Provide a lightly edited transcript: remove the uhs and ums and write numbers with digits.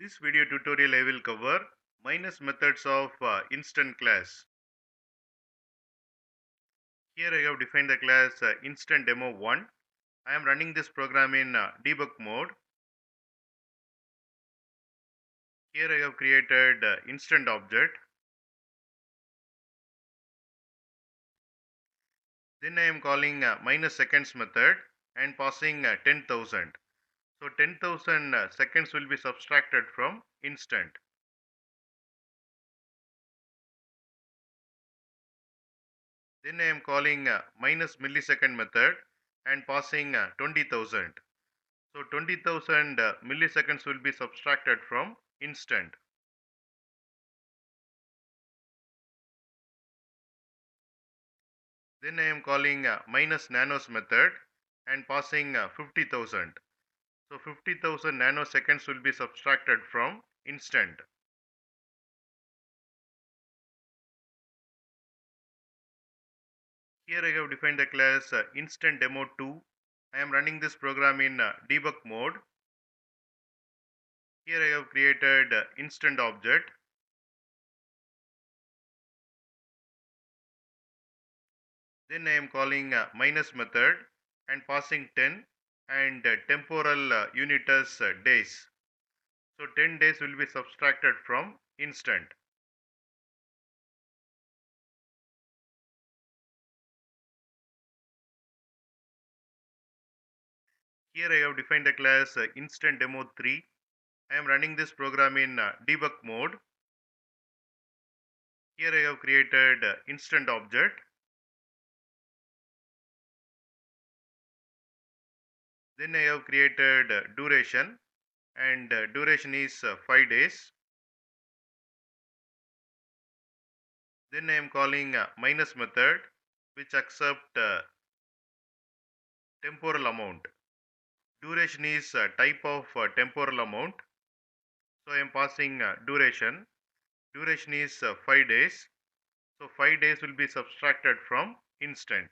This video tutorial I will cover minus methods of instant class. Here I have defined the class instant demo 1. I am running this program in debug mode. Here I have created instant object. Then I am calling minus seconds method and passing 10,000. So 10,000 seconds will be subtracted from instant. Then I am calling minus millisecond method and passing 20,000. So 20,000 milliseconds will be subtracted from instant. Then I am calling minus nanos method and passing 50,000. So 50,000 nanoseconds will be subtracted from instant. Here I have defined the class instant demo 2. I am running this program in debug mode. Here I have created instant object. Then I am calling minus method and passing 10 and temporal unit as days. So 10 days will be subtracted from instant. Here I have defined the class instant demo 3. I am running this program in debug mode. Here I have created instant object. Then I have created duration and duration is 5 days. Then I am calling minus method which accept temporal amount. Duration is type of temporal amount. So I am passing duration. Duration is 5 days. So 5 days will be subtracted from instant.